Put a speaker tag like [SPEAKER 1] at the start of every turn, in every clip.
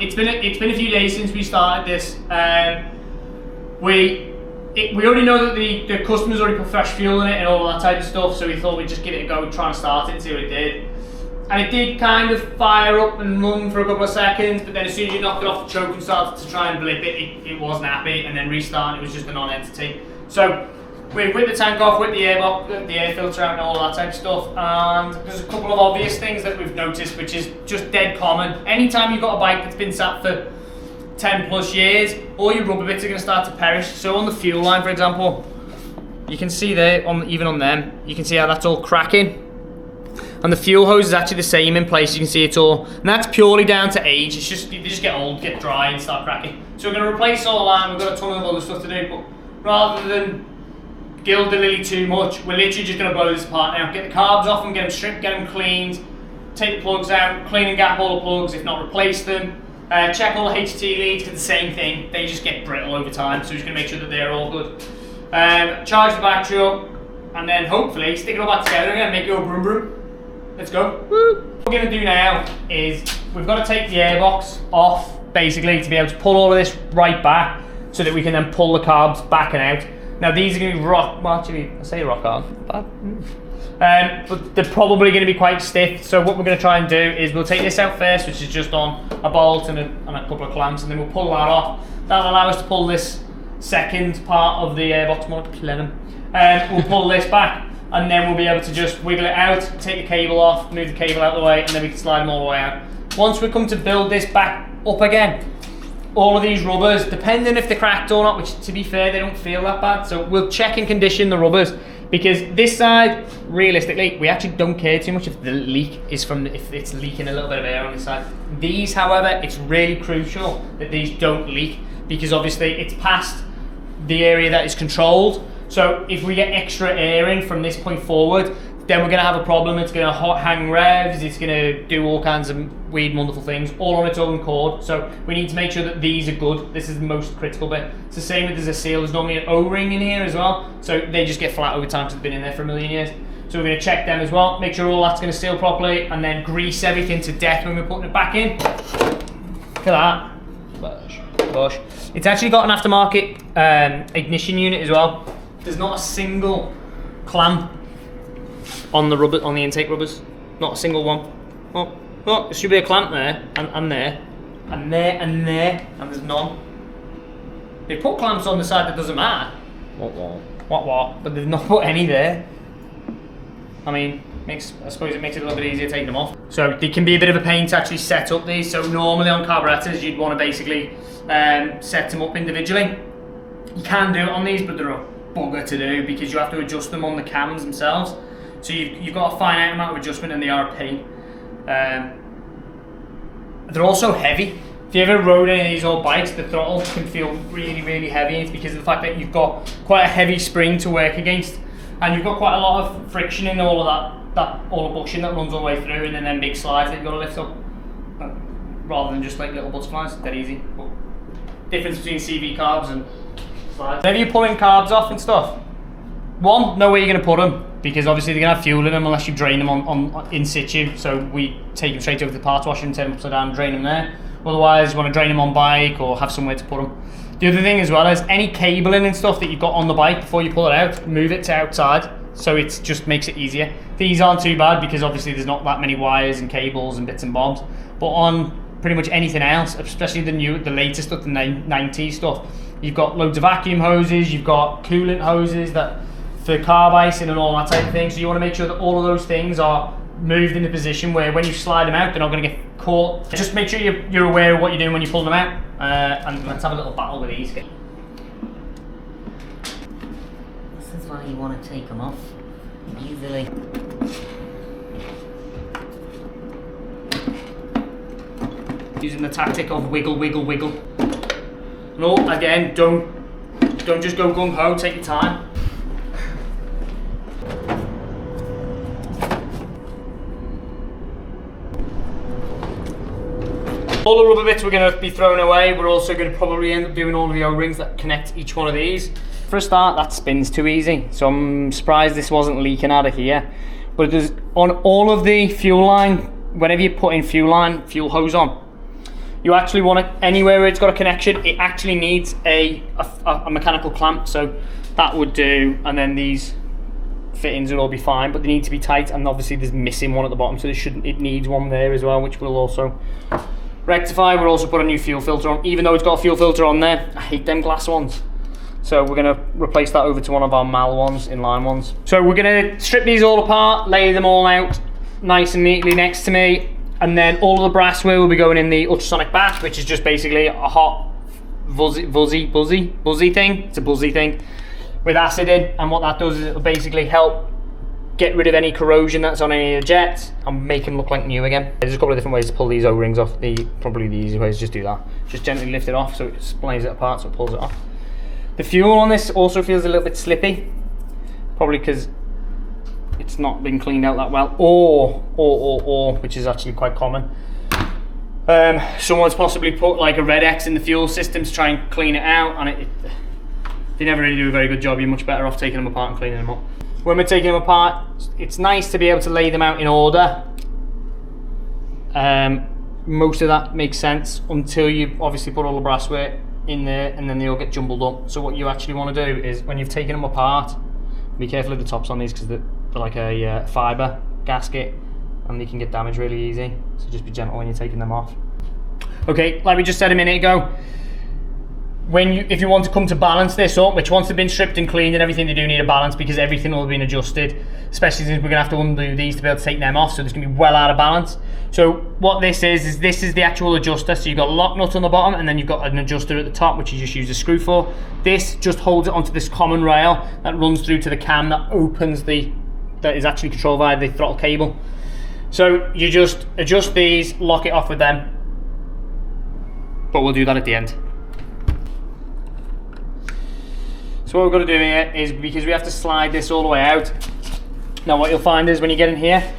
[SPEAKER 1] it's been a few days since we started this. We already know that the customers already put fresh fuel in it and all that type of stuff, so we thought we'd just give it a go, try and start it and see what it did. And it did kind of fire up and run for a couple of seconds, but then as soon as you knocked it off the choke and started to try and blip it, it wasn't happy, and then restart, it was just a non-entity. So we whipped the tank off, whipped the the air filter out and all that type of stuff, and there's a couple of obvious things that we've noticed, which is just dead common. Anytime you've got a bike that's been sat for 10 plus years, all your rubber bits are going to start to perish. So on the fuel line, for example, you can see there, even on them, you can see how that's all cracking. And the fuel hose is actually the same in place, you can see it all. And that's purely down to age. It's just, they just get old, get dry and start cracking. So we're going to replace all the line, we've got a ton of other stuff to do, but rather than gild the lily too much, we're literally just going to blow this apart now. Get the carbs off them, get them stripped, get them cleaned, take the plugs out, clean and gap all the plugs, if not replace them. Check all the HT leads, because the same thing, they just get brittle over time, so we're just going to make sure that they're all good. Charge the battery up, and then hopefully stick it all back together again, make it go brum brum. Let's go. Woo. What we're going to do now is we've got to take the airbox off, basically, to be able to pull all of this right back, so that we can then pull the carbs back and out. Now these are going to be well, actually, I say rock hard, but they're probably going to be quite stiff. So what we're going to try and do is we'll take this out first, which is just on a bolt and a couple of clamps, and then we'll pull that off. That'll allow us to pull this second part of the airbox mod. We'll pull this back, and then we'll be able to just wiggle it out, take the cable off, move the cable out of the way, and then we can slide them all the way out. Once we come to build this back up again, all of these rubbers, depending if they're cracked or not, which to be fair, they don't feel that bad, so we'll check and condition the rubbers, because this side, realistically, we actually don't care too much if the leak is if it's leaking a little bit of air on this side. These, however, it's really crucial that these don't leak, because obviously it's past the area that is controlled. So if we get extra air in from this point forward, then we're going to have a problem. It's going to hang revs, it's going to do all kinds of weird and wonderful things, all on its own cord. So we need to make sure that these are good. This is the most critical bit. It's the same with the seal. There's normally an O-ring in here as well, so they just get flat over time because they've been in there for a million years. So we're going to check them as well, make sure all that's going to seal properly, and then grease everything to death when we're putting it back in. Look at that. Bush. It's actually got an aftermarket ignition unit as well. There's not a single clamp on the rubber, on the intake rubbers, not a single one. Oh, there should be a clamp there, and there, and there, and there, and there's none. They put clamps on the side that doesn't matter. What? But they've not put any there. I mean, I suppose it makes it a little bit easier taking them off. So they can be a bit of a pain to actually set up these. So normally on carburetors, you'd want to basically set them up individually. You can do it on these, but they're a bugger to do because you have to adjust them on the cams themselves. So you've got a finite amount of adjustment and they are a pain. They're also heavy. If you ever rode any of these old bikes, the throttle can feel really, really heavy. It's because of the fact that you've got quite a heavy spring to work against, and you've got quite a lot of friction in all of that all the bushing that runs all the way through, and then big slides that you've got to lift up, rather than just like little butterflies. Dead easy. But difference between CV carbs and slides. Whenever you're pulling carbs off and stuff, one, know where you're going to put them, because obviously they're going to have fuel in them unless you drain them on in situ. So we take them straight over to the parts washer and turn them upside down and drain them there. Otherwise, you want to drain them on bike or have somewhere to put them. The other thing as well is any cabling and stuff that you've got on the bike, before you pull it out, move it to outside, so it just makes it easier. These aren't too bad because obviously there's not that many wires and cables and bits and bobs. But on pretty much anything else, especially the latest stuff, the 90s stuff, you've got loads of vacuum hoses, you've got coolant hoses that for carb icing and all that type of thing. So you want to make sure that all of those things are moved in a position where when you slide them out, they're not going to get caught. Just make sure you're aware of what you're doing when you pull them out. And let's have a little battle with these. This
[SPEAKER 2] is why you want to take them off easily.
[SPEAKER 1] Using the tactic of wiggle, wiggle, wiggle. No, again, don't just go gung ho. Take your time. All the rubber bits we're going to be throwing away. We're also going to probably end up doing all of the O-rings that connect each one of these. For a start, that spins too easy, so I'm surprised this wasn't leaking out of here. But on all of the fuel line, whenever you put in fuel hose on, you actually want it anywhere where it's got a connection, it actually needs a mechanical clamp, so that would do, and then these fittings will all be fine, but they need to be tight, and obviously there's missing one at the bottom, so it needs one there as well, which we'll also rectify. We'll also put a new fuel filter on, even though it's got a fuel filter on there. I hate them glass ones. So we're going to replace that over to one of our MAL ones, inline ones. So we're going to strip these all apart, lay them all out nice and neatly next to me, and then all of the brassware will be going in the ultrasonic bath, which is just basically a hot buzzy thing. It's a buzzy thing with acid in, and what that does is it'll basically help get rid of any corrosion that's on any of the jets and make them look like new again. There's a couple of different ways to pull these O-rings off. Probably the easy way is just do that. Just gently lift it off so it splays it apart, so it pulls it off. The fuel on this also feels a little bit slippy, probably because it's not been cleaned out that well, or which is actually quite common. Someone's possibly put like a red X in the fuel system to try and clean it out, and they never really do a very good job. You're much better off taking them apart and cleaning them up. When we're taking them apart, it's nice to be able to lay them out in order. Most of that makes sense until you obviously put all the brassware in there, and then they all get jumbled up. So what you actually want to do is, when you've taken them apart, be careful of the tops on these, because they're like a fibre gasket and they can get damaged really easy, so just be gentle when you're taking them off. Okay, like we just said a minute ago, if you want to come to balance this up, which once they've been stripped and cleaned and everything, they do need a balance, because everything will have been adjusted, especially since we're going to have to undo these to be able to take them off, so there's going to be well out of balance. So what this is this is the actual adjuster. So you've got a lock nut on the bottom, and then you've got an adjuster at the top, which you just use a screw for. This just holds it onto this common rail that runs through to the cam that opens that is actually controlled via the throttle cable. So you just adjust these, lock it off with them, but we'll do that at the end. So what we've got to do here is, because we have to slide this all the way out. Now what you'll find is when you get in here,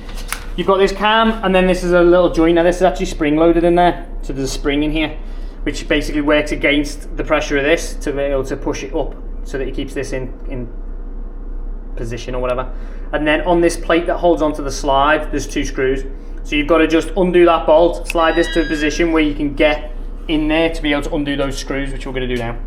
[SPEAKER 1] you've got this cam, and then this is a little joint. Now this is actually spring loaded in there. So there's a spring in here, which basically works against the pressure of this to be able to push it up so that it keeps this in position or whatever. And then on this plate that holds onto the slide, there's 2 screws. So you've got to just undo that bolt, slide this to a position where you can get in there to be able to undo those screws, which we're going to do now.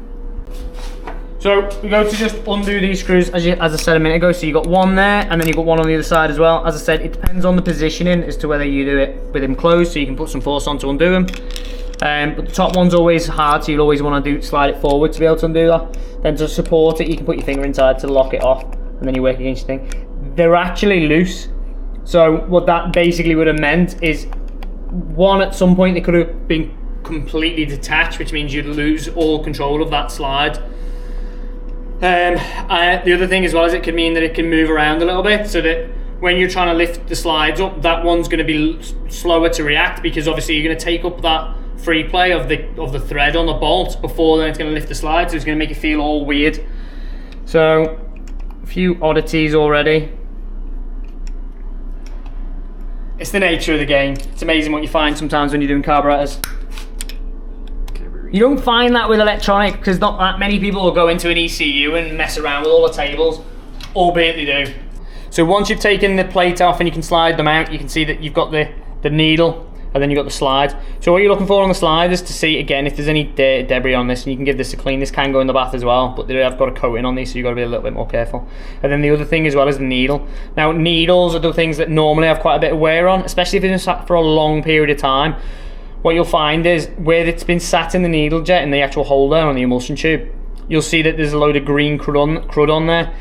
[SPEAKER 1] So we go to just undo these screws, as I said a minute ago. So you've got one there, and then you've got one on the other side as well. As I said, it depends on the positioning as to whether you do it with them closed, so you can put some force on to undo them. But the top one's always hard, so you'll always want to slide it forward to be able to undo that. Then to support it, you can put your finger inside to lock it off, and then you work against your thing. They're actually loose. So what that basically would have meant is, one, at some point they could have been completely detached, which means you'd lose all control of that slide. The other thing as well is it could mean that it can move around a little bit, so that when you're trying to lift the slides up, that one's going to be slower to react, because obviously you're going to take up that free play of the thread on the bolt before then it's going to lift the slide, so it's going to make it feel all weird. So a few oddities already. It's the nature of the game. It's amazing what you find sometimes when you're doing carburetors. You don't find that with electronic, because not that many people will go into an ECU and mess around with all the tables, albeit they do. So once you've taken the plate off and you can slide them out, you can see that you've got the needle, and then you've got the slide. So what you're looking for on the slide is to see, again, if there's any debris on this, and you can give this a clean. This can go in the bath as well, but they have got a coating on these, so you've got to be a little bit more careful. And then the other thing as well is the needle. Now needles are the things that normally have quite a bit of wear on, especially if it's been sat for a long period of time. What you'll find is, where it's been sat in the needle jet, in the actual holder on the emulsion tube, you'll see that there's a load of green crud on there.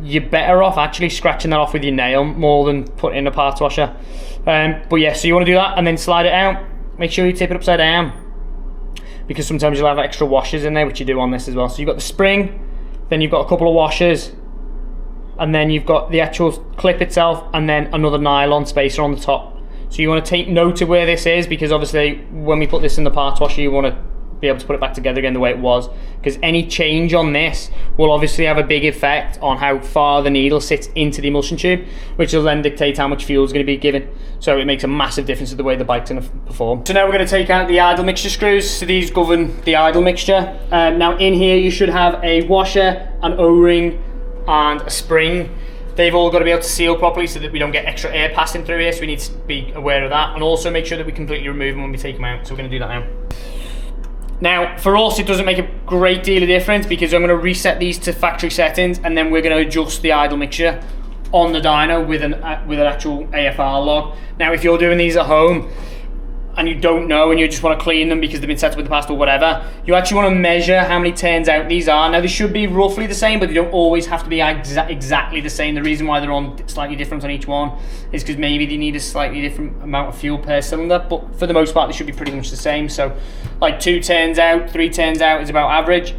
[SPEAKER 1] You're better off actually scratching that off with your nail more than putting in a parts washer. But yeah, so you want to do that and then slide it out. Make sure you tip it upside down, because sometimes you'll have extra washers in there, which you do on this as well. So you've got the spring, then you've got a couple of washers, and then you've got the actual clip itself, and then another nylon spacer on the top. So you want to take note of where this is, because obviously when we put this in the parts washer, you want to be able to put it back together again the way it was, because any change on this will obviously have a big effect on how far the needle sits into the emulsion tube, which will then dictate how much fuel is going to be given. So it makes a massive difference to the way the bike's going to perform. So now we're going to take out the idle mixture screws. So these govern the idle mixture. Now in here you should have a washer, an O-ring and a spring. They've all got to be able to seal properly so that we don't get extra air passing through here, so we need to be aware of that, and also make sure that we completely remove them when we take them out. So we're going to do that now. Now, for us, it doesn't make a great deal of difference because I'm going to reset these to factory settings, and then we're going to adjust the idle mixture on the dyno with an actual AFR log. Now, if you're doing these at home and you don't know and you just want to clean them because they've been set up in the past or whatever, you actually want to measure how many turns out these are. Now, they should be roughly the same, but they don't always have to be exactly the same. The reason why they're on slightly different on each one is because maybe they need a slightly different amount of fuel per cylinder, but for the most part, they should be pretty much the same. So, like 2 turns out, 3 turns out is about average.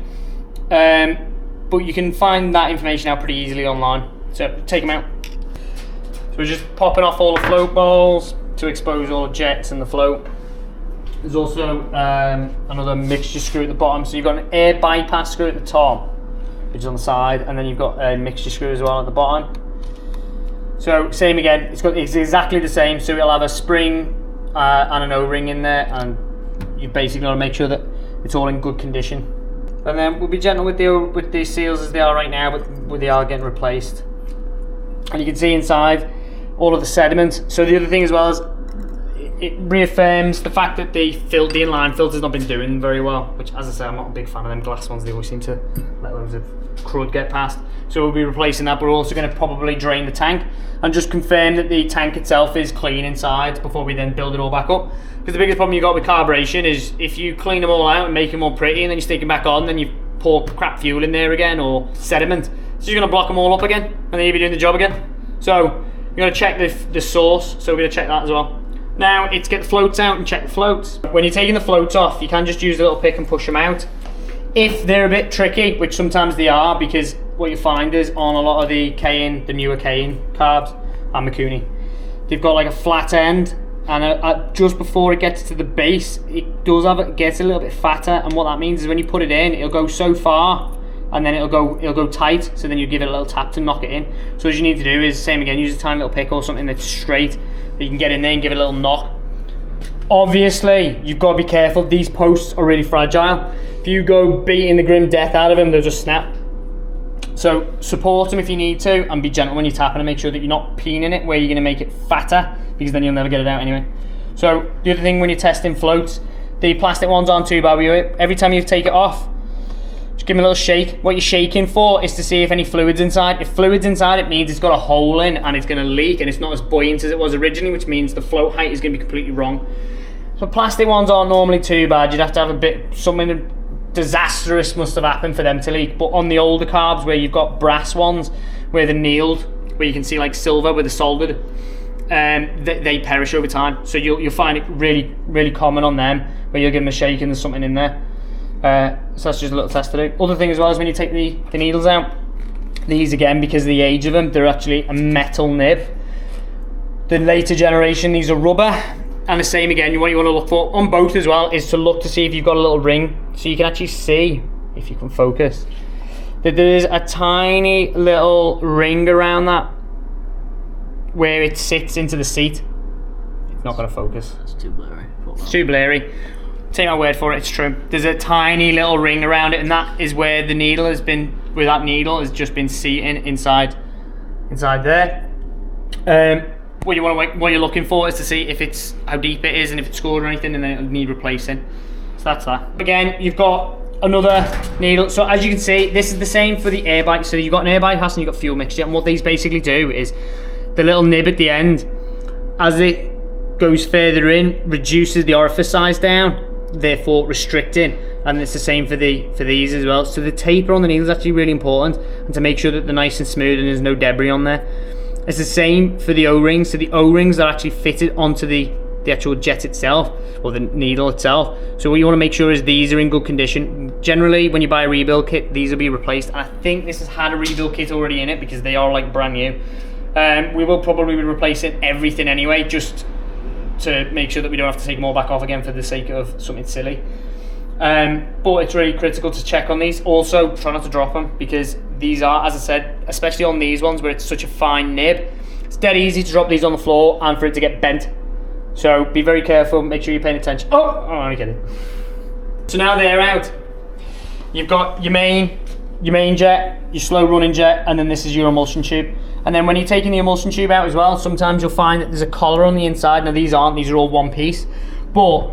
[SPEAKER 1] But you can find that information out pretty easily online. So, take them out. So, we're just popping off all the float bowls to expose all the jets and the float. There's also another mixture screw at the bottom. So you've got an air bypass screw at the top, which is on the side, and then you've got a mixture screw as well at the bottom. So same again, it's exactly the same. So it'll have a spring and an O-ring in there, and you basically got to make sure that it's all in good condition. And then we'll be gentle with the seals as they are right now, but they are getting replaced. And you can see inside all of the sediment. So the other thing as well is it reaffirms the fact that the inline filter's not been doing very well, which, as I say, I'm not a big fan of them glass ones. They always seem to let loads of crud get past. So we'll be replacing that, but we're also going to probably drain the tank and just confirm that the tank itself is clean inside before we then build it all back up. Because the biggest problem you've got with carburation is if you clean them all out and make them all pretty and then you stick them back on, then you pour crap fuel in there again or sediment. So you're going to block them all up again and then you'll be doing the job again. So you're going to check the source, so we're going to check that as well. Now, it's get the floats out and check the floats. When you're taking the floats off, you can just use a little pick and push them out. If they're a bit tricky, which sometimes they are, because what you find is on a lot of the newer carbs and Mikuni, they've got like a flat end, and just before it gets to the base, it gets a little bit fatter, and what that means is when you put it in, it'll go so far, and then it'll go tight, so then you give it a little tap to knock it in. So what you need to do is, same again, use a tiny little pick or something that's straight, that you can get in there and give it a little knock. Obviously, you've got to be careful. These posts are really fragile. If you go beating the grim death out of them, they'll just snap. So support them if you need to, and be gentle when you're tapping, and make sure that you're not peening it where you're going to make it fatter, because then you'll never get it out anyway. So the other thing when you're testing floats, the plastic ones aren't too bad. Every time you take it off, just give them a little shake. What you're shaking for is to see if any fluid's inside. If fluid's inside, it means it's got a hole in and it's going to leak, and it's not as buoyant as it was originally, which means the float height is going to be completely wrong. So plastic ones aren't normally too bad. You'd have to have something disastrous must have happened for them to leak. But on the older carbs where you've got brass ones, where they're annealed, where you can see like silver where they're soldered, they perish over time. So you'll find it really, really common on them, where you'll give them a shake and there's something in there. So that's just a little test to do. Other thing as well is when you take the needles out, these again, because of the age of them, they're actually a metal nib. The later generation, these are rubber. And the same again, what you want to look for on both as well is to look to see if you've got a little ring, so you can actually see, if you can focus, that there is a tiny little ring around that where it sits into the seat. It's not going to focus.
[SPEAKER 2] That's too blurry.
[SPEAKER 1] It's too blurry. Take my word for it, it's true. There's a tiny little ring around it, and that is where the needle has been, where that needle has just been seating inside there. What you're looking for is to see if it's how deep it is and if it's scored or anything, and then it'll need replacing. So that's that. Again, you've got another needle. So as you can see, this is the same for the air bypass. So you've got an air bypass and you've got fuel mixture, and what these basically do is the little nib at the end, as it goes further in, reduces the orifice size down, therefore restricting. And it's the same for these as well. So the taper on the needle is actually really important, and to make sure that they're nice and smooth and there's no debris on there. It's the same for the O-rings. So the O-rings are actually fitted onto the actual jet itself, or the needle itself. So what you want to make sure is these are in good condition. Generally, when you buy a rebuild kit, these will be replaced. And I think this has had a rebuild kit already in it, because they are like brand new. We will probably be replacing everything anyway, just to make sure that we don't have to take them all back off again for the sake of something silly. But it's really critical to check on these. Also, try not to drop them, because these are, as I said, especially on these ones where it's such a fine nib, it's dead easy to drop these on the floor and for it to get bent. So be very careful, make sure you're paying attention. Oh, I'm kidding. So now they're out, you've got your main jet, your slow running jet, and then this is your emulsion tube. And then when you're taking the emulsion tube out as well, sometimes you'll find that there's a collar on the inside. Now these aren't, these are all one piece. But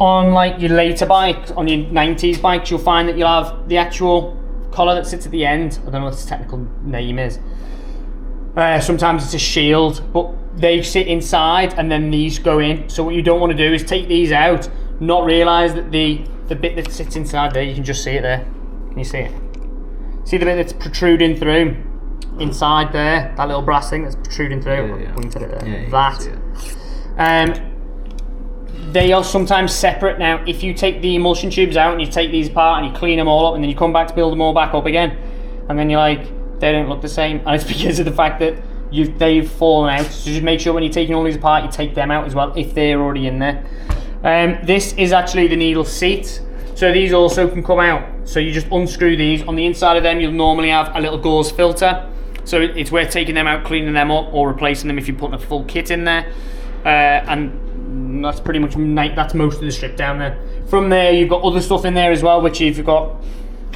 [SPEAKER 1] on like your later bikes, on your 90s bikes, you'll find that you'll have the actual collar that sits at the end. I don't know what its technical name is. Sometimes it's a shield, but they sit inside and then these go in. So what you don't want to do is take these out, not realise that the bit that sits inside there, you can just see it there. Can you see it? See the bit that's protruding through inside there, that little brass thing that's protruding through.
[SPEAKER 3] Yeah.
[SPEAKER 1] Point at it there.
[SPEAKER 3] Yeah,
[SPEAKER 1] that. They are sometimes separate now. If you take the emulsion tubes out and you take these apart and you clean them all up and then you come back to build them all back up again, and then you're like, they don't look the same, and it's because of the fact that they've fallen out. So just make sure when you're taking all these apart, you take them out as well if they're already in there. This is actually the needle seat, so these also can come out. So you just unscrew these. On the inside of them, you'll normally have a little gauze filter. So it's worth taking them out, cleaning them up, or replacing them if you're putting a full kit in there. And that's pretty much, that's most of the strip down there. From there, you've got other stuff in there as well, which you've got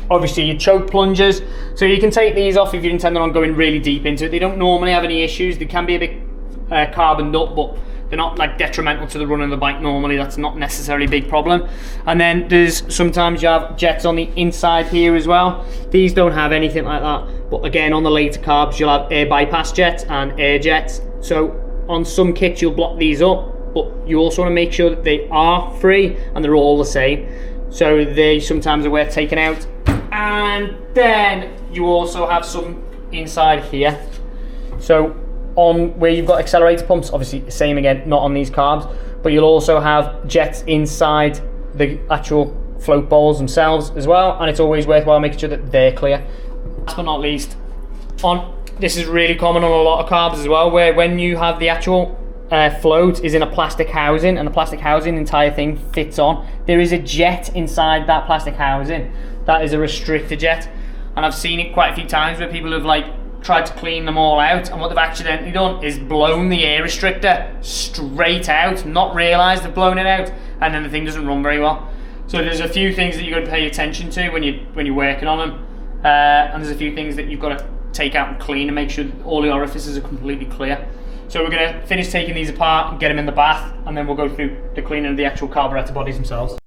[SPEAKER 1] obviously your choke plungers. So you can take these off if you're intending on going really deep into it. They don't normally have any issues. They can be a bit carboned up, but they're not like detrimental to the run of the bike normally. That's not necessarily a big problem. And then there's sometimes you have jets on the inside here as well. These don't have anything like that. But again, on the later carbs, you'll have air bypass jets and air jets. So on some kits, you'll block these up, but you also want to make sure that they are free and they're all the same. So they sometimes are worth taking out. And then you also have some inside here. So on where you've got accelerator pumps, obviously same again, not on these carbs, but you'll also have jets inside the actual float bowls themselves as well, and it's always worthwhile making sure that they're clear. Last but not least, this is really common on a lot of carbs as well, where when you have the actual float is in a plastic housing, and the plastic housing, the entire thing fits on. There is a jet inside that plastic housing. That is a restrictor jet, and I've seen it quite a few times where people have like tried to clean them all out, and what they've accidentally done is blown the air restrictor straight out, not realised they've blown it out, and then the thing doesn't run very well. So there's a few things that you've got to pay attention to when you're working on them, and there's a few things that you've got to take out and clean and make sure that all the orifices are completely clear. So we're going to finish taking these apart and get them in the bath, and then we'll go through the cleaning of the actual carburetor bodies themselves.